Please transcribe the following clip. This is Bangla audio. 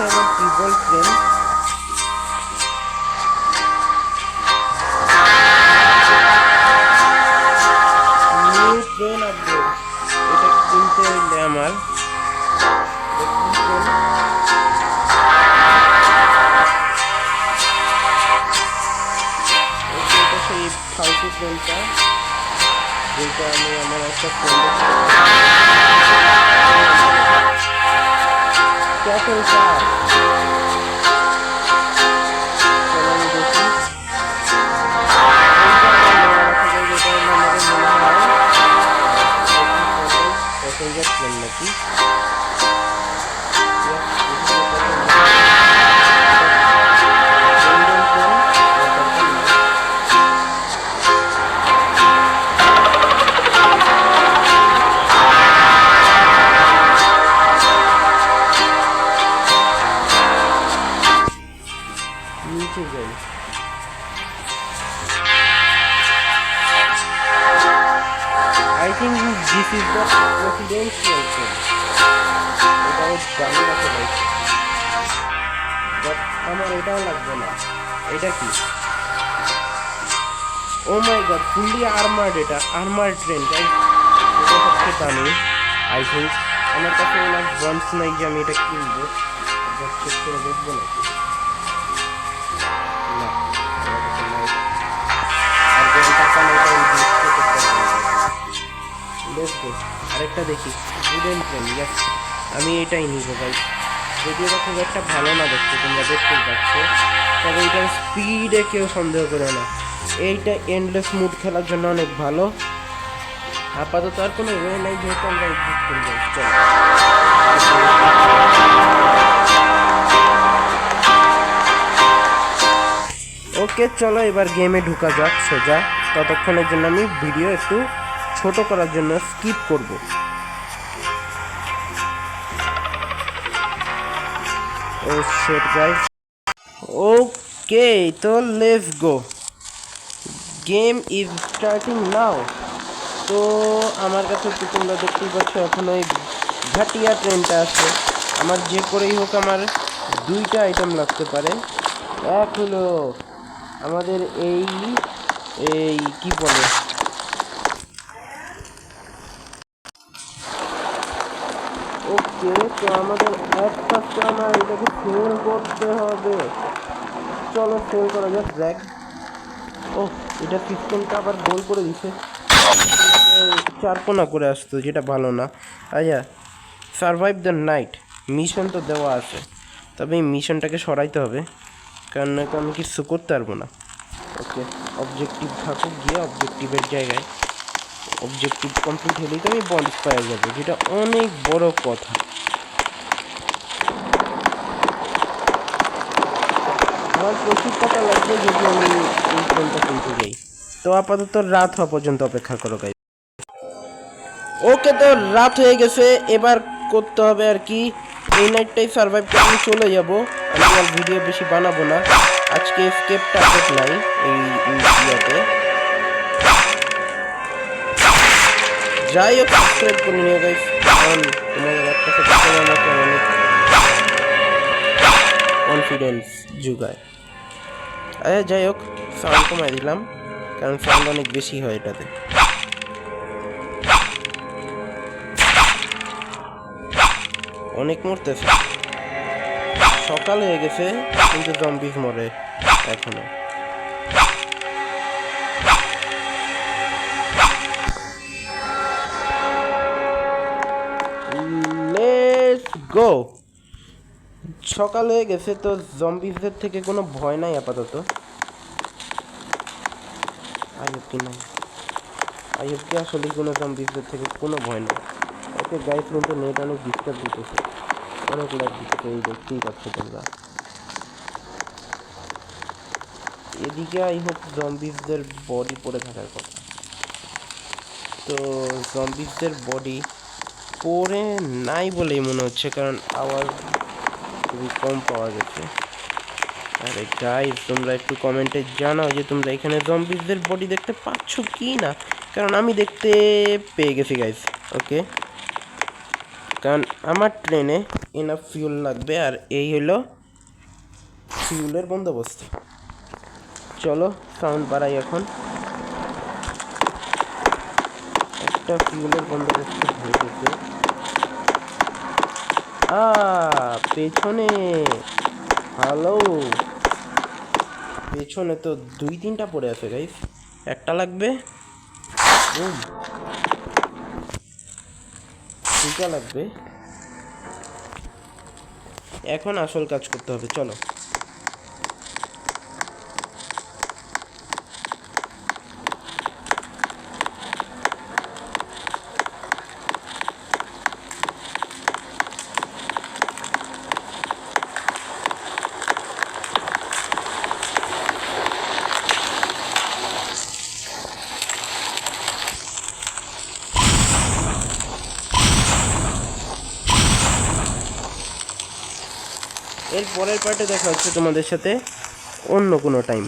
আছে আমার টিবল ট্রেন। নিউ ট্রেন আপডেট, এটা কিনতে হইলে আমার সেই ফালতু ট্রেনটা, যেটা আমি আমার একটা ক্যাসেলটা প্যাসেঞ্জার ট্রেন নাকি। নিচে যাই, I think this is the presidential train. এটাও দামি আছে ভাই, বাট আমার এটাও লাগবে না। এটা কি? ও মাই গড, ফুললি আর্মার্ড, এটা আর্মার্ড ট্রেন। তাই এটা সবচেয়ে দামি আই থিঙ্ক। আমার কাছে ওনার বন্ডস নাই যে আমি এটা কিনবো, চেক করে দেখবো নাকি। আরেকটা দেখি উডেন ট্রেন, আমি এটাই নিব ভাই। যদিও এটা খুব একটা ভালো না দেখতে, তোমরা দেখতে পাচ্ছ, তবে এটার স্পিডে কেউ সন্দেহ করে না। এইটা এন্ডলেস মুড খেলার জন্য অনেক ভালো। আপাতত আর কোনো ওয়ে নাই, যেহেতু আমরা এক্সিট করে যাই। চলো ওকে, চলো এবার গেমে ঢুকা যাক সোজা। ততক্ষণের জন্য আমি ভিডিও একটু ছোট করার জন্য স্কিপ করব। ও শিট গাইস, ওকে তো let's go, game is starting নাও। তো আমার কাছে তো তোমরা দেখতেই পাচ্ছ এখন ওই ঘাটিয়া ট্রেনটা আছে। আমার যে করেই হোক আমার দুইটা আইটেম লাগতে পারে। এক হলো আমাদের এই কি বলে, ওকে, তো আমাদের একটা আমার এটাকে সেল করতে হবে। চলো সেল করা যাক। ব্যাগ, ও এটা সিস্টেমটা আবার গোল করে দিছে, চারকোনা করে আসতো, যেটা ভালো না। আচ্ছা, সারভাইভ দ্য নাইট মিশন তো দেওয়া আছে, তবে এই মিশনটাকে সরাইতে হবে, কারণ নয়তো আমি কিছু করতে পারবো না। ওকে, অবজেক্টিভ থাকুক, গিয়ে অবজেক্টিভের জায়গায় অবজেক্টিভ কমপ্লিট হলেই তো আমি বন্ড পাওয়া যাবে, যেটা অনেক বড় কথা। আমার প্রচুর টাকা লাগবে যদি আমি এই ফোনটা কিনতে যাই। তো আপাতত রাত হওয়া পর্যন্ত অপেক্ষা করো গাইস। ওকে, তো রাত হয়ে গেছে, এবার করতে হবে আর কি, এই নাইটটাই সার্ভাইভ করে আমি চলে যাবো। আমি আর ভিডিও বেশি বানাবো না আজকে, স্কেপ টার্গেট নাই এই ইন্ডিয়াতে। যাই হোক, সাবস্ক্রাইব করে নিও গাইস, কারণ তোমাদের একটা সাবস্ক্রাইব আমাকে অনেক কনফিডেন্স যোগায়। আচ্ছা যাই হোক, সাউন্ড কমাই দিলাম, কারণ সাউন্ড অনেক বেশি হয় এটাতে। অনেক মরতেছে, সকাল হয়ে গেছে কিন্তু জম্বিজ মরে এখনো। লেটস গো, সকাল হয়ে গেছে, তো জম্বিজদের থেকে কোনো ভয় নাই আপাতত। আইয়ুব কি আসলে কোনো জম্বিজদের থেকে কোনো ভয় নেই। ওকে গাইস, কিন্তু নেট অনেক ডিস্টার্ব দিতেছে, অনেক ল্যাগ দিতেছে, এই দেখতেই পাচ্ছ তোমরা। এদিকে আই হোপ জম্বিজদের বডি পড়ে থাকার কথা, তো জম্বিজদের বডি পড়ে নাই বলেই মনে হচ্ছে, কারণ আওয়াজ খুবই কম পাওয়া গেছে। আরে গাইস, তোমরা একটু কমেন্টে জানাও যে তোমরা এখানে জম্বিজদের বডি দেখতে পাচ্ছ কি না, কারণ আমি দেখতে পেয়ে গেছি গাইস। ওকে, কারণ আমার ট্রেনে এনাফ ফিউল লাগবে, আর এই হলো ফিউলের বন্দোবস্ত। চলো সাউন্ড বাড়াই এখন। একটা ফিউলের বন্দোবস্ত হয়ে গেছে। পেছনে হ্যালো, পেছনে তো 2-3টা পড়ে আছে গাইস, একটা লাগবে। দুইটা লাগবে। এখন আসল কাজ করতে হবে, চলো। এর পরের পার্টে দেখা হচ্ছে তোমাদের সাথে অন্য কোনো টাইম।